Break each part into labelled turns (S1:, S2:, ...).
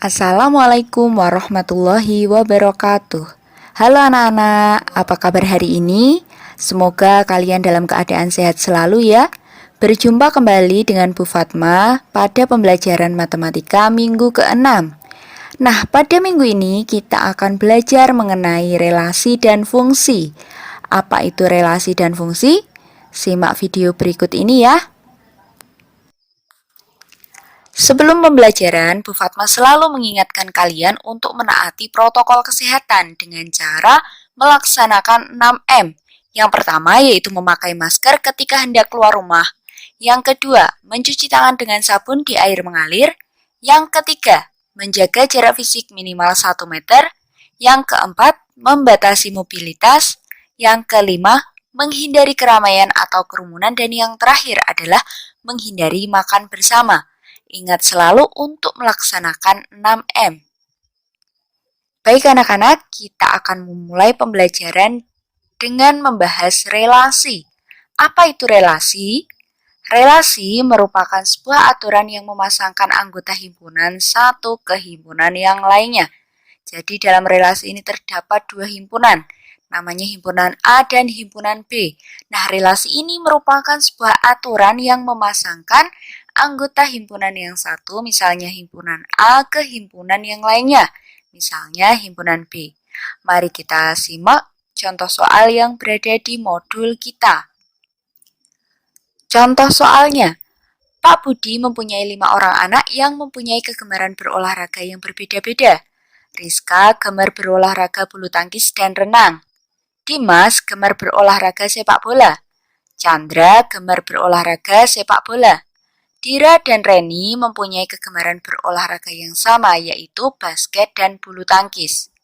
S1: Assalamualaikum warahmatullahi wabarakatuh. Halo anak-anak, apa kabar hari ini? Semoga kalian dalam keadaan sehat selalu ya. Berjumpa kembali dengan Bu Fatma pada pembelajaran matematika minggu ke-6. Nah, pada minggu ini kita akan belajar mengenai relasi dan fungsi. Apa itu relasi dan fungsi? Simak video berikut ini ya. Sebelum pembelajaran, Bu Fatma selalu mengingatkan kalian untuk menaati protokol kesehatan dengan cara melaksanakan 6M. Yang pertama yaitu memakai masker ketika hendak keluar rumah. Yang kedua, mencuci tangan dengan sabun di air mengalir. Yang ketiga, menjaga jarak fisik minimal 1 meter. Yang keempat, membatasi mobilitas. Yang kelima, menghindari keramaian atau kerumunan. Dan yang terakhir adalah menghindari makan bersama. Ingat selalu untuk melaksanakan 6M. Baik anak-anak, kita akan memulai pembelajaran dengan membahas relasi. Apa itu relasi? Relasi merupakan sebuah aturan yang memasangkan anggota himpunan satu ke himpunan yang lainnya. Jadi dalam relasi ini terdapat dua himpunan, namanya himpunan A dan himpunan B. Nah, relasi ini merupakan sebuah aturan yang memasangkan anggota himpunan yang satu, misalnya himpunan A ke himpunan yang lainnya, misalnya himpunan B. Mari kita simak contoh soal yang berada di modul kita. Contoh soalnya, Pak Budi mempunyai 5 orang anak yang mempunyai kegemaran berolahraga yang berbeda-beda. Rizka gemar berolahraga bulu tangkis dan renang. Dimas gemar berolahraga sepak bola. Chandra gemar berolahraga sepak bola. Dira dan Reni mempunyai kegemaran berolahraga yang sama, yaitu basket dan bulu tangkis.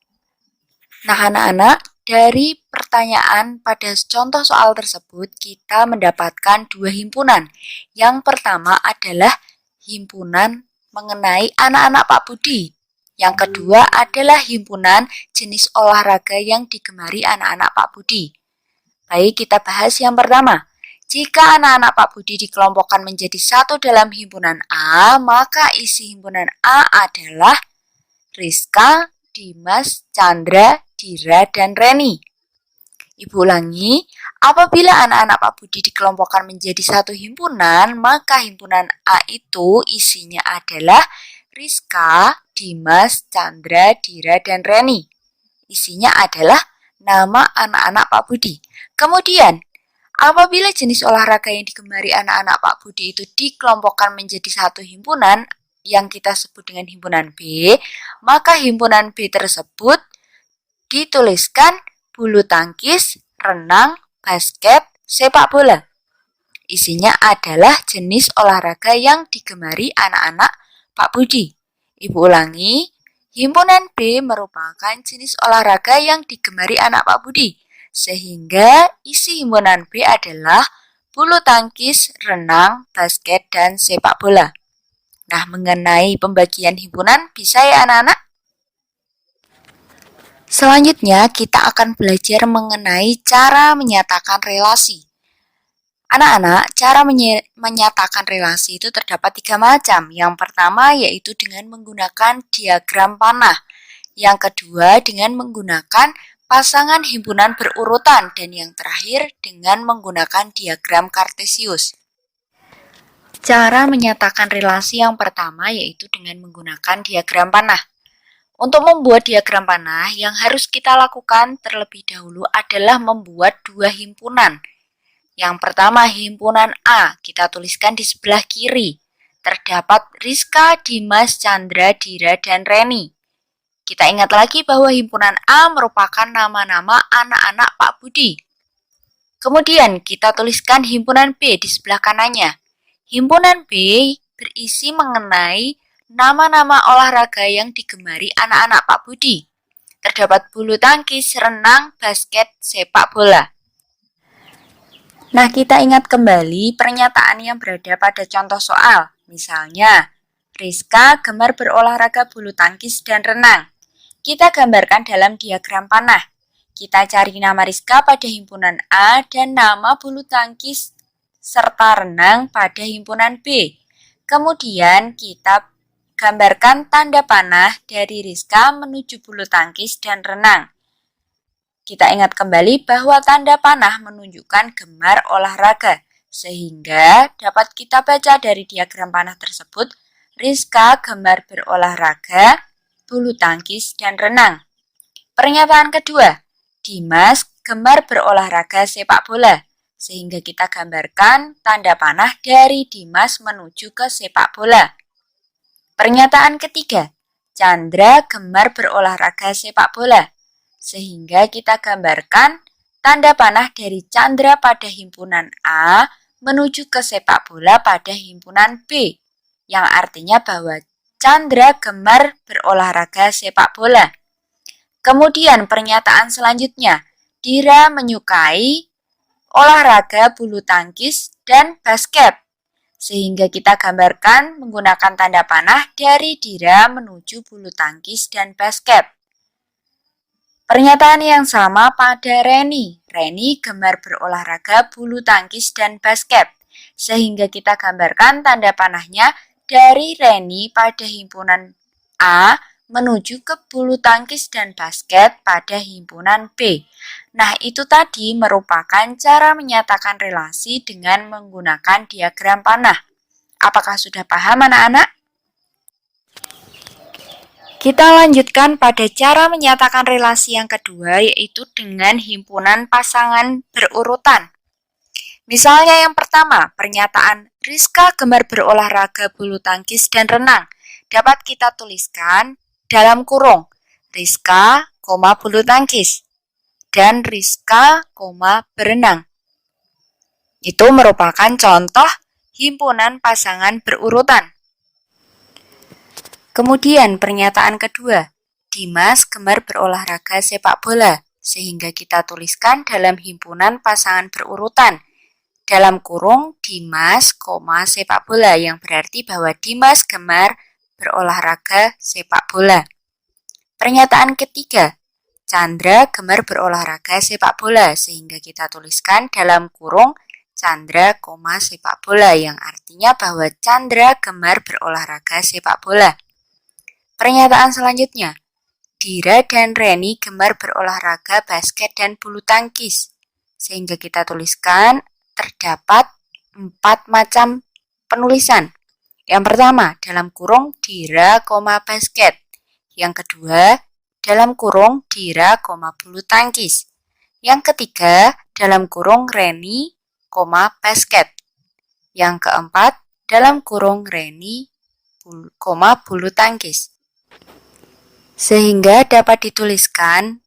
S1: Nah anak-anak, dari pertanyaan pada contoh soal tersebut, kita mendapatkan dua himpunan. Yang pertama adalah himpunan mengenai anak-anak Pak Budi. Yang kedua adalah himpunan jenis olahraga yang digemari anak-anak Pak Budi. Baik, kita bahas yang pertama. Jika anak-anak Pak Budi dikelompokkan menjadi satu dalam himpunan A, maka isi himpunan A adalah Rizka, Dimas, Chandra, Dira, dan Reni. Ibu ulangi, apabila anak-anak Pak Budi dikelompokkan menjadi satu himpunan, maka himpunan A itu isinya adalah Rizka, Dimas, Chandra, Dira, dan Reni. Isinya adalah nama anak-anak Pak Budi. Kemudian, apabila jenis olahraga yang digemari anak-anak Pak Budi itu dikelompokkan menjadi satu himpunan yang kita sebut dengan himpunan B, maka himpunan B tersebut dituliskan bulu tangkis, renang, basket, sepak bola. Isinya adalah jenis olahraga yang digemari anak-anak Pak Budi. Ibu ulangi, himpunan B merupakan jenis olahraga yang digemari anak Pak Budi. Sehingga isi himpunan B adalah bulu tangkis, renang, basket, dan sepak bola. Nah, mengenai pembagian himpunan bisa ya anak-anak? Selanjutnya, kita akan belajar mengenai cara menyatakan relasi. Anak-anak, cara menyatakan relasi itu terdapat 3 macam. Yang pertama yaitu dengan menggunakan diagram panah. Yang kedua dengan menggunakan pasangan himpunan berurutan, dan yang terakhir dengan menggunakan diagram kartesius. Cara menyatakan relasi yang pertama yaitu dengan menggunakan diagram panah. Untuk membuat diagram panah, yang harus kita lakukan terlebih dahulu adalah membuat dua himpunan. Yang pertama himpunan A, kita tuliskan di sebelah kiri. Terdapat Rizka, Dimas, Chandra, Dira, dan Reni. Kita ingat lagi bahwa himpunan A merupakan nama-nama anak-anak Pak Budi. Kemudian kita tuliskan himpunan B di sebelah kanannya. Himpunan B berisi mengenai nama-nama olahraga yang digemari anak-anak Pak Budi. Terdapat bulu tangkis, renang, basket, sepak bola. Nah, kita ingat kembali pernyataan yang berada pada contoh soal. Misalnya, Rizka gemar berolahraga bulu tangkis dan renang. Kita gambarkan dalam diagram panah. Kita cari nama Rizka pada himpunan A dan nama bulu tangkis serta renang pada himpunan B. Kemudian kita gambarkan tanda panah dari Rizka menuju bulu tangkis dan renang. Kita ingat kembali bahwa tanda panah menunjukkan gemar olahraga, sehingga dapat kita baca dari diagram panah tersebut, Rizka gemar berolahraga, bulu tangkis, dan renang. Pernyataan kedua, Dimas gemar berolahraga sepak bola, sehingga kita gambarkan tanda panah dari Dimas menuju ke sepak bola. Pernyataan ketiga, Chandra gemar berolahraga sepak bola, sehingga kita gambarkan tanda panah dari Chandra pada himpunan A menuju ke sepak bola pada himpunan B, yang artinya bahwa Chandra gemar berolahraga sepak bola. Kemudian pernyataan selanjutnya, Dira menyukai olahraga bulu tangkis dan basket, sehingga kita gambarkan menggunakan tanda panah dari Dira menuju bulu tangkis dan basket. Pernyataan yang sama pada Reni. Reni gemar berolahraga bulu tangkis dan basket, sehingga kita gambarkan tanda panahnya dari Reni pada himpunan A menuju ke bulu tangkis dan basket pada himpunan B. Nah, itu tadi merupakan cara menyatakan relasi dengan menggunakan diagram panah. Apakah sudah paham anak-anak? Kita lanjutkan pada cara menyatakan relasi yang kedua, yaitu dengan himpunan pasangan berurutan. Misalnya yang pertama, pernyataan Rizka gemar berolahraga bulu tangkis dan renang dapat kita tuliskan dalam kurung Rizka, bulu tangkis dan Rizka, berenang. Itu merupakan contoh himpunan pasangan berurutan. Kemudian pernyataan kedua, Dimas gemar berolahraga sepak bola, sehingga kita tuliskan dalam himpunan pasangan berurutan dalam kurung Dimas, sepak bola, yang berarti bahwa Dimas gemar berolahraga sepak bola. Pernyataan ketiga, Chandra gemar berolahraga sepak bola, sehingga kita tuliskan dalam kurung Chandra, sepak bola, yang artinya bahwa Chandra gemar berolahraga sepak bola. Pernyataan selanjutnya, Dira dan Reni gemar berolahraga basket dan bulu tangkis, sehingga kita tuliskan terdapat 4 macam penulisan. Yang pertama, dalam kurung Dira, basket. Yang kedua, dalam kurung Dira, bulu tangkis. Yang ketiga, dalam kurung Reni, basket. Yang keempat, dalam kurung Reni, bulu tangkis. Sehingga dapat dituliskan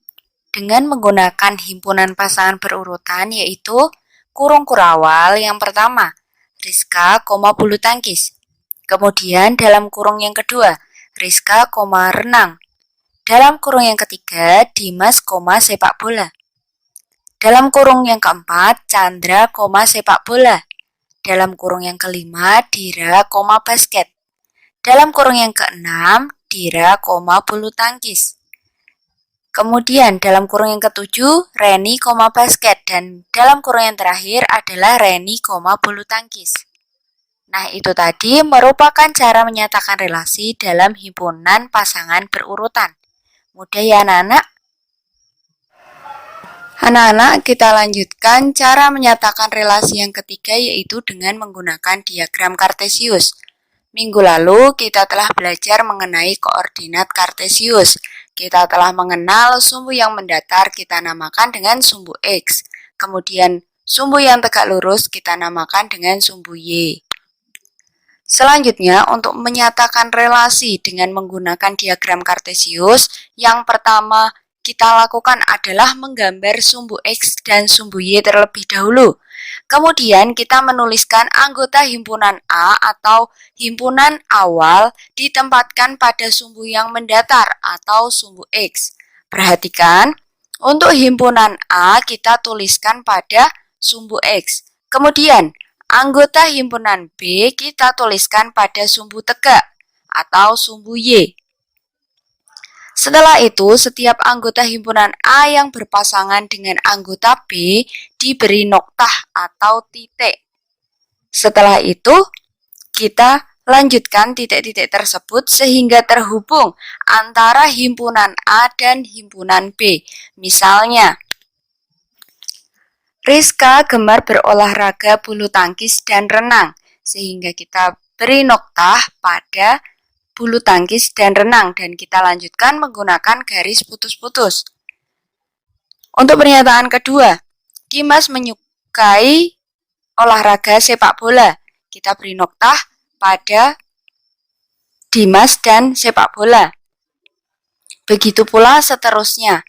S1: dengan menggunakan himpunan pasangan berurutan, yaitu kurung kurawal yang pertama, Rizka, bulu tangkis. Kemudian dalam kurung yang kedua, Rizka, renang. Dalam kurung yang ketiga, Dimas, sepak bola. Dalam kurung yang keempat, Chandra, sepak bola. Dalam kurung yang kelima, Dira, basket. Dalam kurung yang keenam, Dira, bulu tangkis. Kemudian dalam kurung yang ketujuh, Reni, basket. Dan dalam kurung yang terakhir adalah Reni, bulu tangkis. Nah, itu tadi merupakan cara menyatakan relasi dalam himpunan pasangan berurutan. Mudah ya anak-anak? Anak-anak, kita lanjutkan cara menyatakan relasi yang ketiga, yaitu dengan menggunakan diagram Kartesius. Minggu lalu kita telah belajar mengenai koordinat Kartesius. Kita telah mengenal sumbu yang mendatar kita namakan dengan sumbu X. Kemudian sumbu yang tegak lurus kita namakan dengan sumbu Y. Selanjutnya, untuk menyatakan relasi dengan menggunakan diagram Kartesius, yang pertama kita lakukan adalah menggambar sumbu X dan sumbu Y terlebih dahulu. Kemudian kita menuliskan anggota himpunan A atau himpunan awal ditempatkan pada sumbu yang mendatar atau sumbu X. Perhatikan, untuk himpunan A kita tuliskan pada sumbu X. Kemudian, anggota himpunan B kita tuliskan pada sumbu tegak atau sumbu Y. Setelah itu, setiap anggota himpunan A yang berpasangan dengan anggota B diberi noktah atau titik. Setelah itu, kita Lanjutkan titik-titik tersebut sehingga terhubung antara himpunan A dan himpunan B. Misalnya, Rizka gemar berolahraga bulu tangkis dan renang, sehingga kita beri noktah pada bulu tangkis dan renang dan kita lanjutkan menggunakan garis putus-putus. Untuk pernyataan kedua, Dimas menyukai olahraga sepak bola. Kita beri noktah pada Dimas dan sepak bola. Begitu pula seterusnya.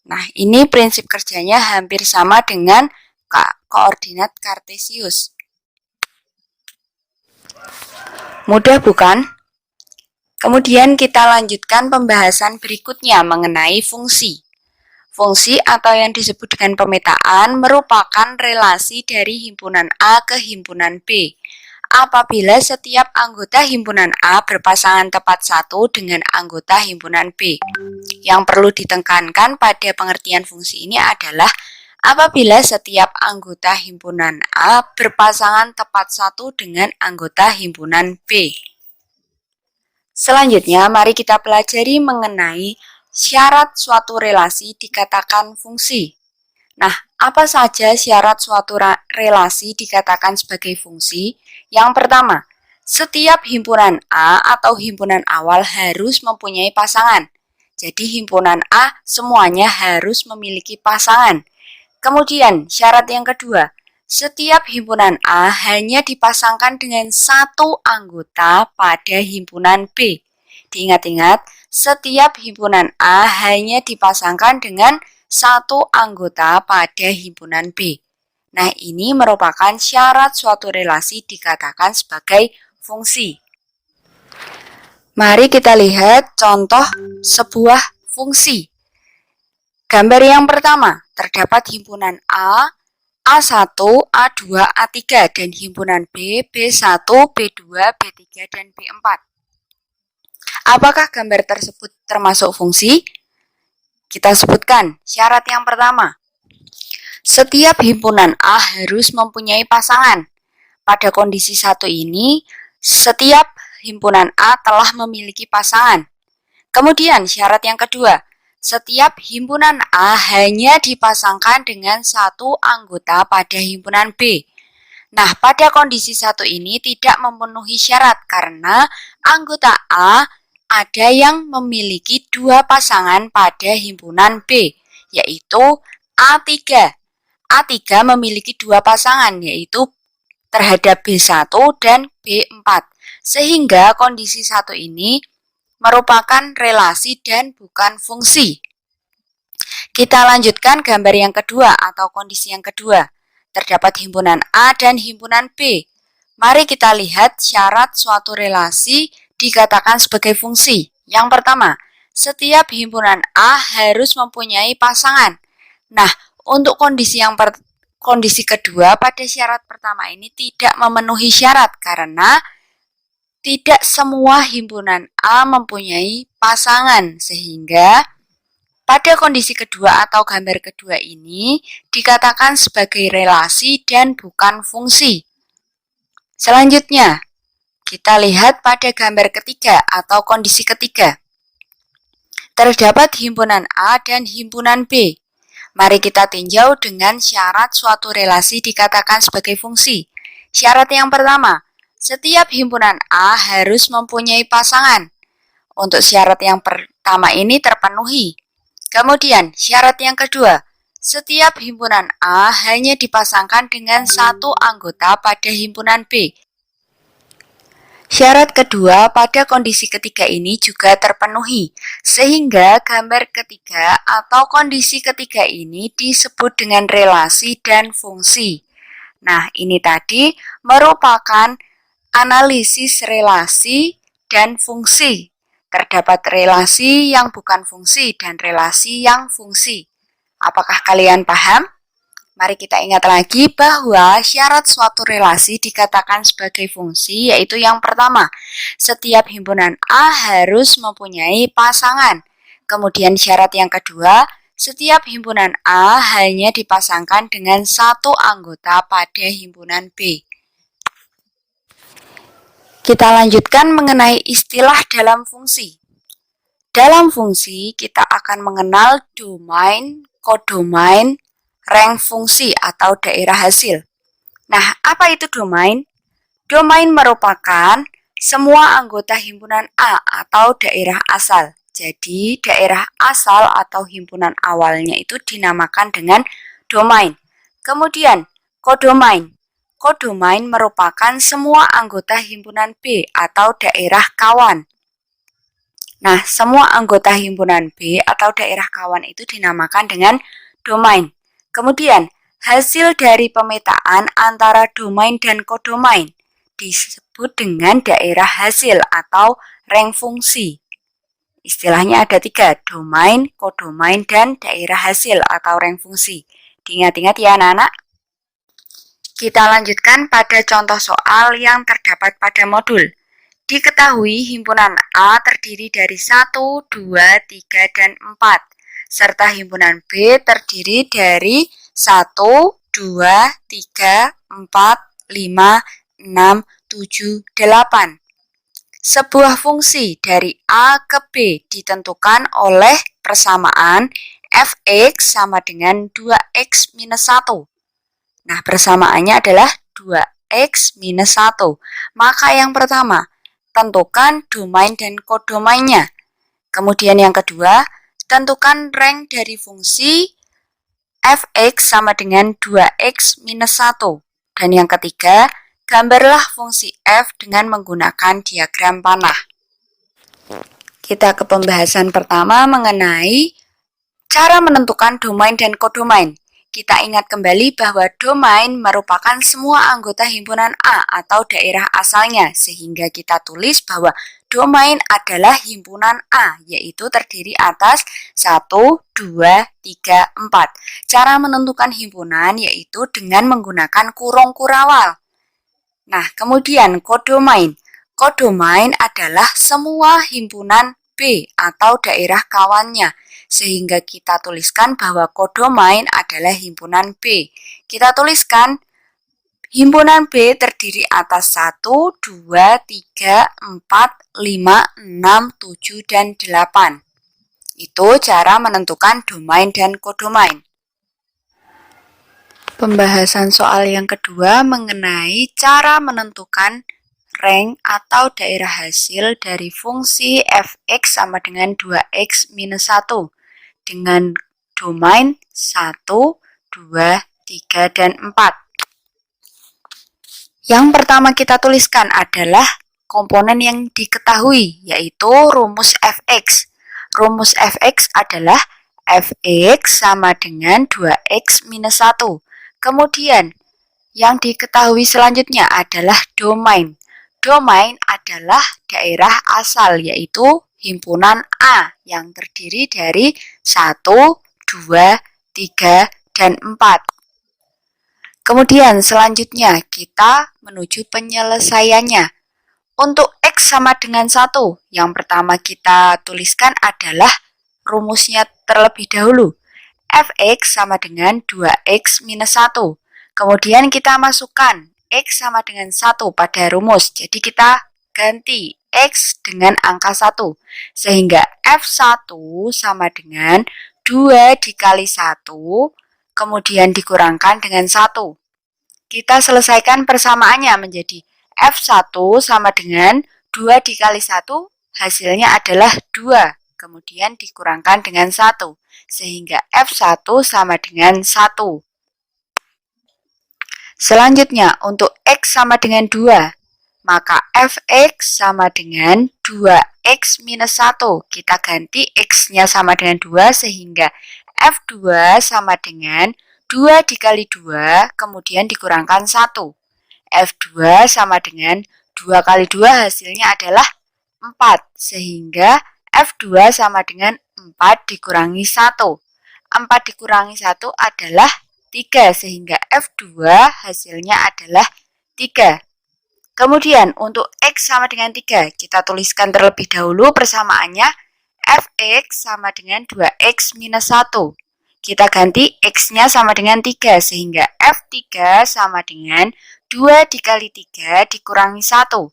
S1: Nah, ini prinsip kerjanya hampir sama dengan koordinat kartesius. Mudah bukan? Kemudian kita lanjutkan pembahasan berikutnya mengenai fungsi. Fungsi atau yang disebut dengan pemetaan merupakan relasi dari himpunan A ke himpunan B. Apabila setiap anggota himpunan A berpasangan tepat satu dengan anggota himpunan B. Yang perlu ditekankan pada pengertian fungsi ini adalah apabila setiap anggota himpunan A berpasangan tepat satu dengan anggota himpunan B. Selanjutnya, mari kita pelajari mengenai syarat suatu relasi dikatakan fungsi. Nah, apa saja syarat suatu relasi dikatakan sebagai fungsi? Yang pertama, setiap himpunan A atau himpunan awal harus mempunyai pasangan. Jadi himpunan A semuanya harus memiliki pasangan. Kemudian syarat yang kedua, setiap himpunan A hanya dipasangkan dengan satu anggota pada himpunan B. Diingat-ingat, setiap himpunan A hanya dipasangkan dengan satu anggota pada himpunan B. Nah, ini merupakan syarat suatu relasi dikatakan sebagai fungsi. Mari kita lihat contoh sebuah fungsi. Gambar yang pertama, terdapat himpunan A, A1, A2, A3, dan himpunan B, B1, B2, B3, dan B4. Apakah gambar tersebut termasuk fungsi? Kita sebutkan syarat yang pertama. Setiap himpunan A harus mempunyai pasangan. Pada kondisi satu ini, setiap himpunan A telah memiliki pasangan. Kemudian syarat yang kedua, setiap himpunan A hanya dipasangkan dengan satu anggota pada himpunan B. Nah, pada kondisi satu ini tidak memenuhi syarat karena anggota A ada yang memiliki dua pasangan pada himpunan B, yaitu A3. A3 memiliki dua pasangan, yaitu terhadap B1 dan B4. Sehingga kondisi satu ini merupakan relasi dan bukan fungsi. Kita lanjutkan gambar yang kedua atau kondisi yang kedua. Terdapat himpunan A dan himpunan B. Mari kita lihat syarat suatu relasi dikatakan sebagai fungsi. Yang pertama, setiap himpunan A harus mempunyai pasangan. Nah, untuk kondisi kedua pada syarat pertama ini tidak memenuhi syarat karena tidak semua himpunan A mempunyai pasangan, sehingga pada kondisi kedua atau gambar kedua ini dikatakan sebagai relasi dan bukan fungsi. Selanjutnya, kita lihat pada gambar ketiga atau kondisi ketiga. Terdapat himpunan A dan himpunan B. Mari kita tinjau dengan syarat suatu relasi dikatakan sebagai fungsi. Syarat yang pertama, setiap himpunan A harus mempunyai pasangan. Untuk syarat yang pertama ini terpenuhi. Kemudian, syarat yang kedua, setiap himpunan A hanya dipasangkan dengan satu anggota pada himpunan B. Syarat kedua pada kondisi ketiga ini juga terpenuhi, sehingga gambar ketiga atau kondisi ketiga ini disebut dengan relasi dan fungsi. Nah, ini tadi merupakan analisis relasi dan fungsi. Terdapat relasi yang bukan fungsi dan relasi yang fungsi. Apakah kalian paham? Mari kita ingat lagi bahwa syarat suatu relasi dikatakan sebagai fungsi, yaitu yang pertama, setiap himpunan A harus mempunyai pasangan. Kemudian syarat yang kedua, setiap himpunan A hanya dipasangkan dengan satu anggota pada himpunan B. Kita lanjutkan mengenai istilah dalam fungsi. Dalam fungsi, kita akan mengenal domain, kodomain, rank fungsi atau daerah hasil. Nah, apa itu domain? Domain merupakan semua anggota himpunan A atau daerah asal. Jadi, daerah asal atau himpunan awalnya itu dinamakan dengan domain. Kemudian, kodomain. Kodomain merupakan semua anggota himpunan B atau daerah kawan. Nah, semua anggota himpunan B atau daerah kawan itu dinamakan dengan domain. Kemudian, hasil dari pemetaan antara domain dan kodomain disebut dengan daerah hasil atau rank fungsi. Istilahnya ada 3, domain, kodomain, dan daerah hasil atau rank fungsi. Diingat-ingat ya anak-anak. Kita lanjutkan pada contoh soal yang terdapat pada modul. Diketahui himpunan A terdiri dari 1, 2, 3, dan 4, serta himpunan B terdiri dari 1, 2, 3, 4, 5, 6, 7, 8. Sebuah fungsi dari A ke B ditentukan oleh persamaan f(x) sama dengan 2x minus 1. Nah, persamaannya adalah 2x minus 1. Maka yang pertama, tentukan domain dan kodomainnya. Kemudian yang kedua, tentukan rank dari fungsi f(x) sama dengan 2x minus 1. Dan yang ketiga, gambarlah fungsi f dengan menggunakan diagram panah. Kita ke pembahasan pertama mengenai cara menentukan domain dan kodomain. Kita ingat kembali bahwa domain merupakan semua anggota himpunan A atau daerah asalnya, sehingga kita tulis bahwa domain adalah himpunan A, yaitu terdiri atas 1, 2, 3, 4. Cara menentukan himpunan yaitu dengan menggunakan kurung kurawal. Nah, kemudian kodomain. Kodomain adalah semua himpunan B atau daerah kawannya, sehingga kita tuliskan bahwa kodomain adalah himpunan B. Kita tuliskan himpunan B terdiri atas 1, 2, 3, 4, 5, 6, 7, dan 8. Itu cara menentukan domain dan kodomain. Pembahasan soal yang kedua mengenai cara menentukan rank atau daerah hasil dari fungsi f(x) sama dengan 2x minus 1 dengan domain 1, 2, 3, dan 4. Yang pertama kita tuliskan adalah komponen yang diketahui, yaitu rumus f(x). Rumus f(x) adalah f(x) sama dengan 2x minus 1. Kemudian, yang diketahui selanjutnya adalah domain. Domain adalah daerah asal, yaitu himpunan A yang terdiri dari 1, 2, 3, dan 4. Kemudian selanjutnya kita menuju penyelesaiannya. Untuk X sama dengan 1, yang pertama kita tuliskan adalah rumusnya terlebih dahulu. F(x) sama dengan 2x minus 1. Kemudian kita masukkan X sama dengan 1 pada rumus. Jadi kita ganti X dengan angka 1. Sehingga F1 sama dengan 2 dikali 1, kemudian dikurangkan dengan 1. Kita selesaikan persamaannya menjadi F1 sama dengan 2 dikali 1, hasilnya adalah 2. Kemudian dikurangkan dengan 1. Sehingga F1 sama dengan 1. Selanjutnya, untuk X sama dengan 2, maka Fx sama dengan 2x minus 1. Kita ganti X-nya sama dengan 2 sehingga F2 sama dengan 2 dikali 2, kemudian dikurangkan 1. F2 sama dengan 2 kali 2 hasilnya adalah 4. Sehingga F2 sama dengan 4 dikurangi 1. 4 dikurangi 1 adalah 3, sehingga F2 hasilnya adalah 3. Kemudian untuk X sama dengan 3, kita tuliskan terlebih dahulu persamaannya. Fx sama dengan 2x minus 1. Kita ganti X-nya sama dengan 3, sehingga F3 sama dengan 2 dikali 3 dikurangi 1.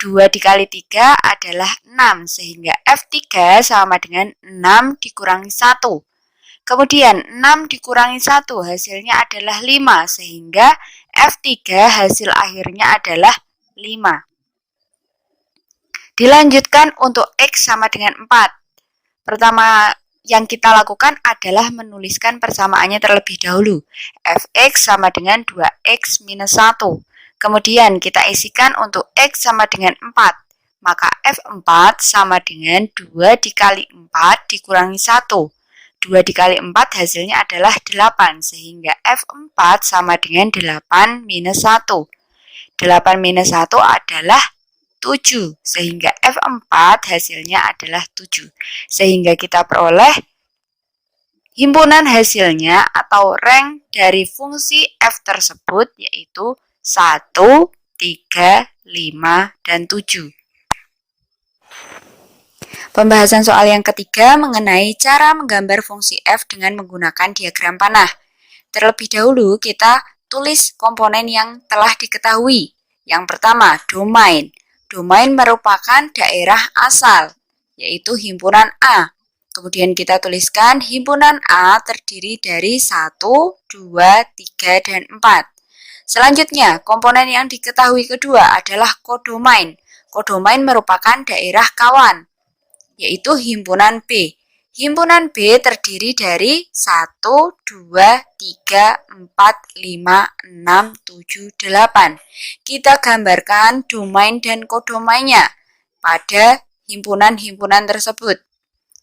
S1: 2 dikali 3 adalah 6, sehingga F3 sama dengan 6 dikurangi 1. Kemudian 6 dikurangi 1 hasilnya adalah 5, sehingga F3 hasil akhirnya adalah 5. Dilanjutkan untuk X sama dengan 4. Pertama yang kita lakukan adalah menuliskan persamaannya terlebih dahulu. Fx sama dengan 2x minus 1. Kemudian kita isikan untuk X sama dengan 4. Maka F4 sama dengan 2 dikali 4 dikurangi 1. 2 dikali 4 hasilnya adalah 8. Sehingga F4 sama dengan 8 minus 1. 8 minus 1 adalah 7, sehingga F4 hasilnya adalah 7. Sehingga kita peroleh himpunan hasilnya atau rank dari fungsi F tersebut yaitu 1, 3, 5, dan 7. Pembahasan soal yang ketiga mengenai cara menggambar fungsi F dengan menggunakan diagram panah. Terlebih dahulu kita tulis komponen yang telah diketahui. Yang pertama, domain. Domain merupakan daerah asal, yaitu himpunan A. Kemudian kita tuliskan himpunan A terdiri dari 1, 2, 3, dan 4. Selanjutnya, komponen yang diketahui kedua adalah kodomain. Kodomain merupakan daerah kawan, yaitu himpunan B. Himpunan B terdiri dari 1, 2, 3, 4, 5, 6, 7, 8. Kita gambarkan domain dan kodomainnya pada himpunan-himpunan tersebut.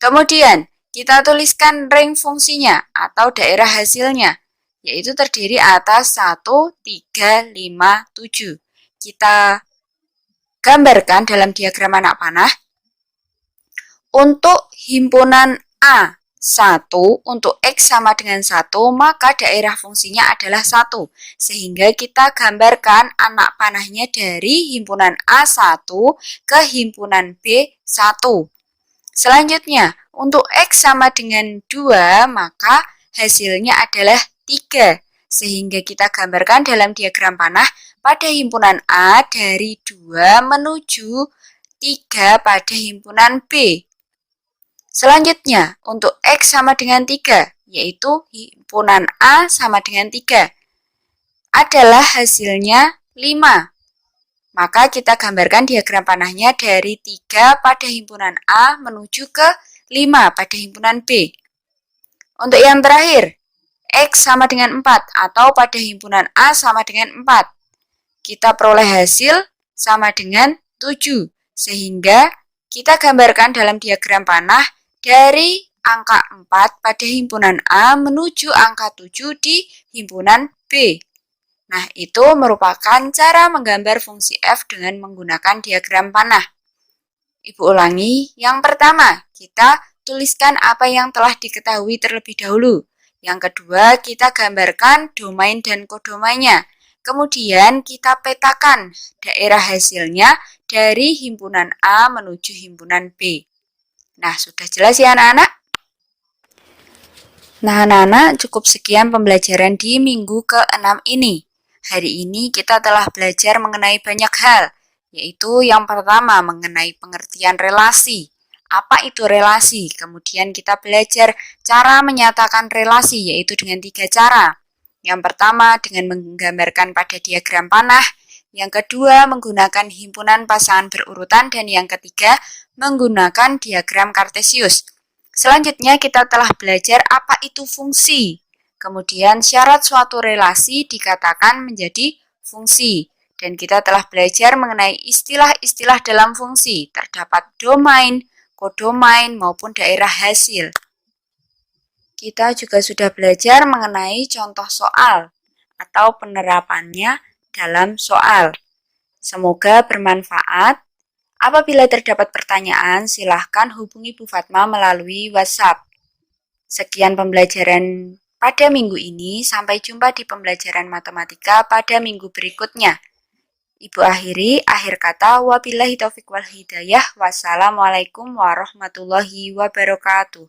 S1: Kemudian, kita tuliskan rank fungsinya atau daerah hasilnya, yaitu terdiri atas 1, 3, 5, 7. Kita gambarkan dalam diagram anak panah. Untuk himpunan A, 1, untuk X sama dengan 1, maka daerah fungsinya adalah 1. Sehingga kita gambarkan anak panahnya dari himpunan A1 ke himpunan B1. Selanjutnya, untuk X sama dengan 2, maka hasilnya adalah 3. Sehingga kita gambarkan dalam diagram panah pada himpunan A dari 2 menuju 3 pada himpunan B. Selanjutnya, untuk X sama dengan 3, yaitu himpunan A sama dengan 3, adalah hasilnya 5. Maka kita gambarkan diagram panahnya dari 3 pada himpunan A menuju ke 5 pada himpunan B. Untuk yang terakhir, X sama dengan 4 atau pada himpunan A sama dengan 4. Kita peroleh hasil sama dengan 7. Sehingga kita gambarkan dalam diagram panah dari angka 4 pada himpunan A menuju angka 7 di himpunan B. Nah, itu merupakan cara menggambar fungsi F dengan menggunakan diagram panah. Ibu ulangi, yang pertama, kita tuliskan apa yang telah diketahui terlebih dahulu. Yang kedua, kita gambarkan domain dan kodomainnya. Kemudian kita petakan daerah hasilnya dari himpunan A menuju himpunan B. Nah, sudah jelas ya anak-anak? Nah, anak-anak, cukup sekian pembelajaran di minggu ke-6 ini. Hari ini kita telah belajar mengenai banyak hal, yaitu yang pertama mengenai pengertian relasi. Apa itu relasi? Kemudian kita belajar cara menyatakan relasi, yaitu dengan 3 cara. Yang pertama dengan menggambarkan pada diagram panah, yang kedua menggunakan himpunan pasangan berurutan, dan yang ketiga menggunakan diagram kartesius. Selanjutnya kita telah belajar apa itu fungsi. Kemudian syarat suatu relasi dikatakan menjadi fungsi. Dan kita telah belajar mengenai istilah-istilah dalam fungsi. Terdapat domain, kodomain, maupun daerah hasil. Kita juga sudah belajar mengenai contoh soal atau penerapannya dalam soal. Semoga bermanfaat. Apabila terdapat pertanyaan, silahkan hubungi Bu Fatma melalui WhatsApp. Sekian pembelajaran pada minggu ini. Sampai jumpa di pembelajaran matematika pada minggu berikutnya. Ibu akhiri, akhir kata, wabillahi taufiq wal hidayah. Wassalamualaikum warahmatullahi wabarakatuh.